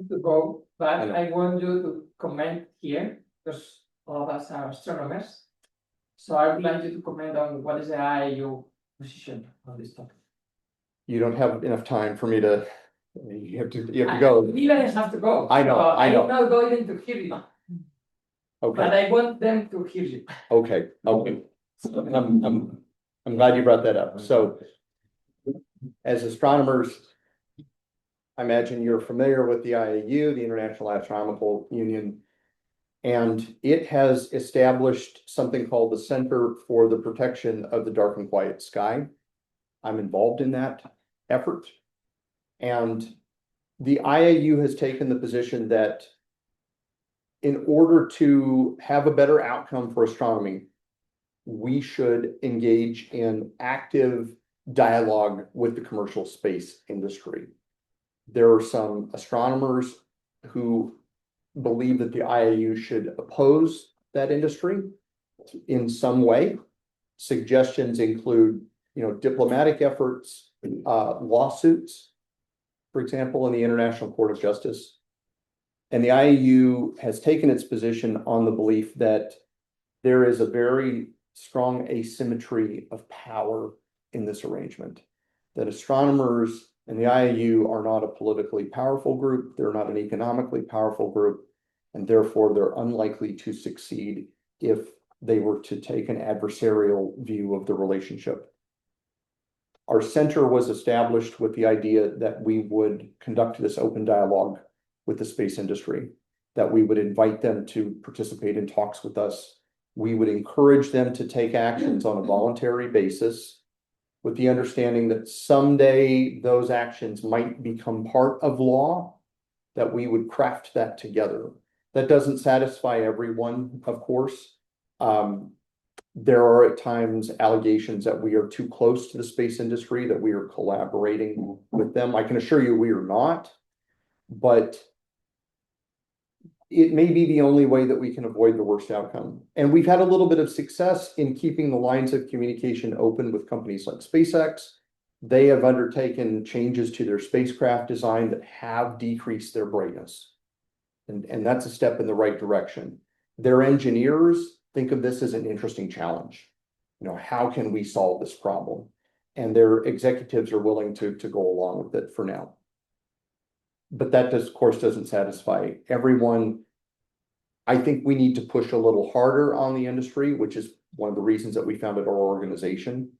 To go, but I want you to comment here because all of us are astronomers. So I would like you to comment on what is the IAU position on this topic. You don't have enough time for me to. You have to go. Even have to go. I know, So I know. I'm not going to hear you, but Okay, I want them to hear you. okay. I'm glad you brought that up. So as astronomers, I imagine you're familiar with the IAU, the International Astronomical Union, and it has established something called the Center for the Protection of the Dark and Quiet Sky. I'm involved in that effort. And the IAU has taken the position that in order to have a better outcome for astronomy, we should engage in active dialogue with the commercial space industry. There are some astronomers who believe that the IAU should oppose that industry in some way. Suggestions include, you know, diplomatic efforts, lawsuits, for example, in the International Court of Justice. And the IAU has taken its position on the belief that there is a very strong asymmetry of power in this arrangement, that astronomers and the IAU are not a politically powerful group, they're not an economically powerful group, and therefore they're unlikely to succeed if they were to take an adversarial view of the relationship. Our center was established with the idea that we would conduct this open dialogue with the space industry, that we would invite them to participate in talks with us. We would encourage them to take actions on a voluntary basis, with the understanding that someday those actions might become part of law, that we would craft that together. That doesn't satisfy everyone, of course. There are at times allegations that we are too close to the space industry, that we are collaborating with them. I can assure you we are not, but it may be the only way that we can avoid the worst outcome. And we've had a little bit of success in keeping the lines of communication open with companies like SpaceX. They have undertaken changes to their spacecraft design that have decreased their brightness. And that's a step in the right direction. Their engineers think of this as an interesting challenge. You know, how can we solve this problem? And their executives are willing to go along with it for now. But that, of course, doesn't satisfy everyone. I think we need to push a little harder on the industry, which is one of the reasons that we founded our organization.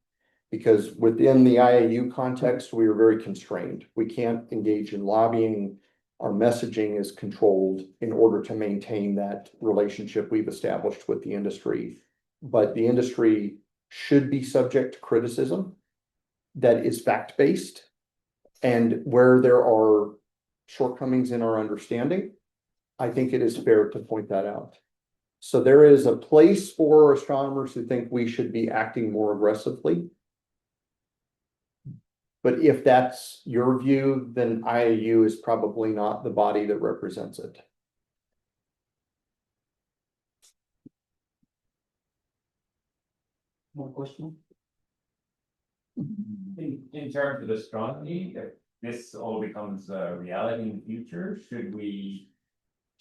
Because within the IAU context, we are very constrained. We can't engage in lobbying. Our messaging is controlled in order to maintain that relationship we've established with the industry. But the industry should be subject to criticism that is fact-based, and where there are shortcomings in our understanding, I think it is fair to point that out. So there is a place for astronomers who think we should be acting more aggressively. But if that's your view, then IAU is probably not the body that represents it. More question? In terms of astronomy, if this all becomes a reality in the future, should we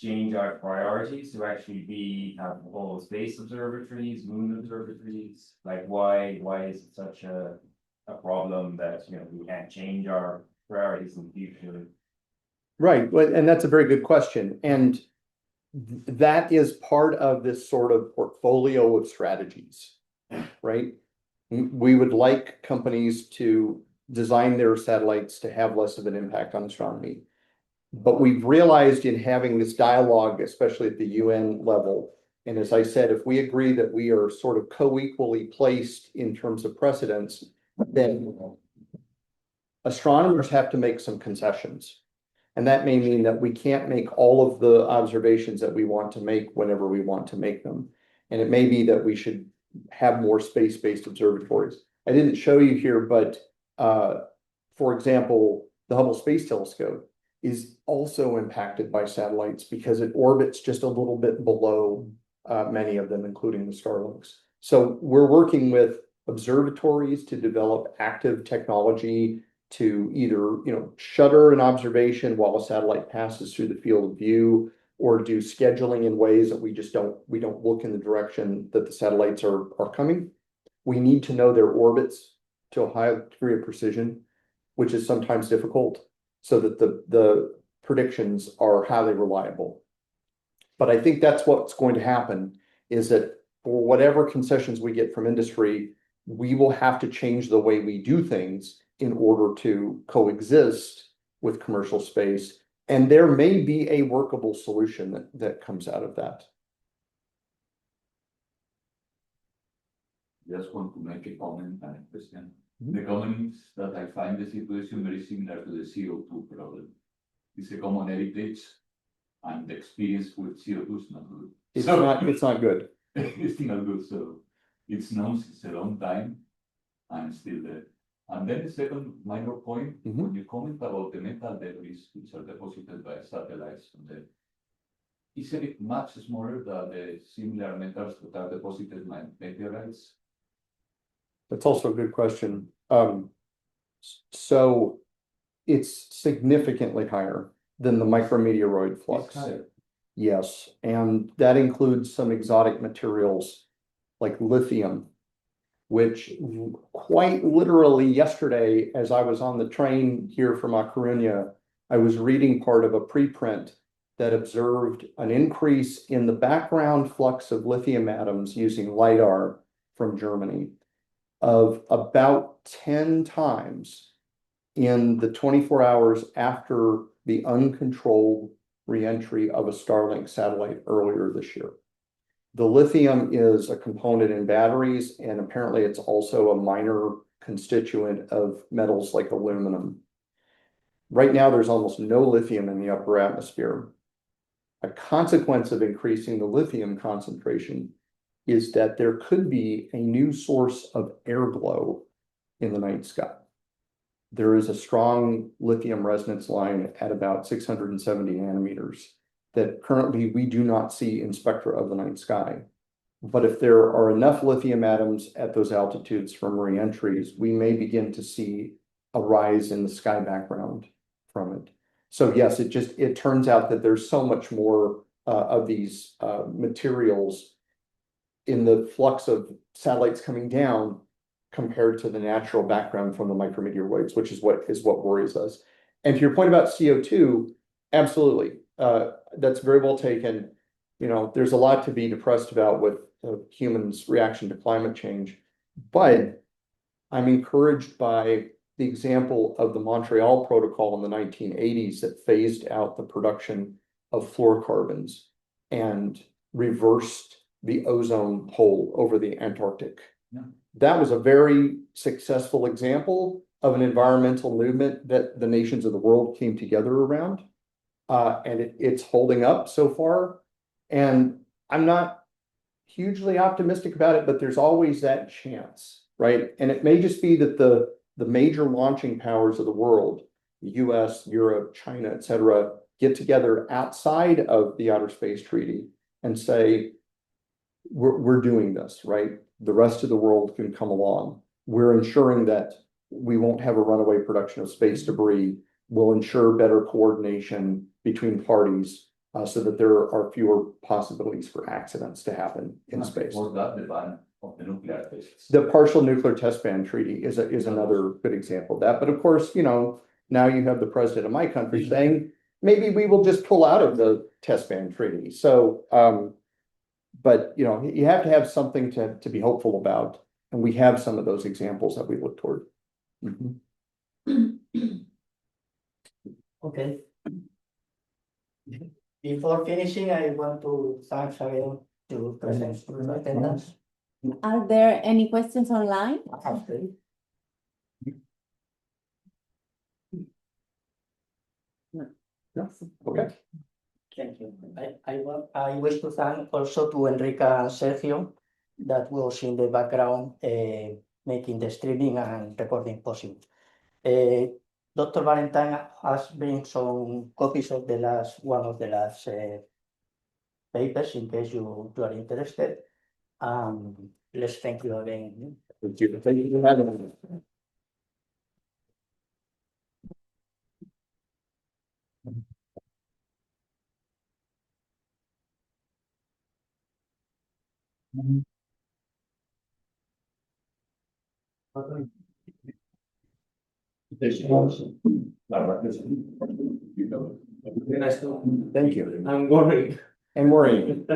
change our priorities to actually have all space observatories, moon observatories? Like why is it such a problem that we can't change our priorities in the future? Right, well, and that's a very good question. And that is part of this sort of portfolio of strategies, right? We would like companies to design their satellites to have less of an impact on astronomy. But we've realized in having this dialogue, especially at the UN level, and as I said, if we agree that we are sort of co-equally placed in terms of precedence, then astronomers have to make some concessions. And that may mean that we can't make all of the observations that we want to make whenever we want to make them. And it may be that we should have more space-based observatories. I didn't show you here, but for example, the Hubble Space Telescope is also impacted by satellites because it orbits just a little bit below many of them, including the Starlinks. So we're working with observatories to develop active technology to either shutter an observation while a satellite passes through the field of view, or do scheduling in ways that we don't look in the direction that the satellites are coming. We need to know their orbits to a high degree of precision, which is sometimes difficult, so that the predictions are highly reliable. But I think that's what's going to happen, is that for whatever concessions we get from industry, we will have to change the way we do things in order to coexist with commercial space. And there may be a workable solution that comes out of that. Just want to make a comment and a question. The comment is that I find the situation very similar to the CO2 problem. It's a common heritage, and the experience with CO2 is not good. It's not good. It's not good, so it's known since a long time, and still there. And then the second minor point, when you comment about the metal debris which are deposited by satellites, isn't it much smaller than the similar metals that are deposited by meteorites? That's also a good question. So it's significantly higher than the micrometeoroid flux. Yes, and that includes some exotic materials like lithium, which quite literally yesterday, as I was on the train here from A Coruña, I was reading part of a preprint that observed an increase in the background flux of lithium atoms using LiDAR from Germany of about 10 times in the 24 hours after the uncontrolled reentry of a Starlink satellite earlier this year. The lithium is a component in batteries, and apparently it's also a minor constituent of metals like aluminum. Right now, there's almost no lithium in the upper atmosphere. A consequence of increasing the lithium concentration is that there could be a new source of air glow in the night sky. There is a strong lithium resonance line at about 670 nanometers that currently we do not see in spectra of the night sky. But if there are enough lithium atoms at those altitudes from re-entries, we may begin to see a rise in the sky background from it. So yes, it turns out that there's so much more of these materials in the flux of satellites coming down compared to the natural background from the micrometeoroids, which is what worries us. And to your point about CO2, absolutely, that's very well taken. You know, there's a lot to be depressed about with humans' reaction to climate change, but I'm encouraged by the example of the Montreal Protocol in the 1980s that phased out the production of fluorocarbons and reversed the ozone hole over the Antarctic. Yeah. That was a very successful example of an environmental movement that the nations of the world came together around. And it's holding up so far. And I'm not hugely optimistic about it, but there's always that chance, right? And it may just be that the major launching powers of the world, the US, Europe, China, et cetera, get together outside of the Outer Space Treaty and say, we're doing this, right? The rest of the world can come along. We're ensuring that we won't have a runaway production of space debris. We'll ensure better coordination between parties so that there are fewer possibilities for accidents to happen in space. Was that the ban of the nuclear tests? The partial nuclear test ban treaty is another good example of that. But of course, you know, now you have the president of my country saying, maybe we will just pull out of the test ban treaty. So, but you know, you have to have something to be hopeful about. And we have some of those examples that we look toward. Okay. Before finishing, I want to thank again to present student attendance. Are there any questions online? Okay. Okay. Thank you. I wish to thank also to Enrica and Sergio that was in the background making the streaming and recording possible. Dr. Barentine has bring some copies of one of the last papers in case you are interested. Let's thank you again. Thank you. Thank you for having me. Thank you. I'm worried. And worrying.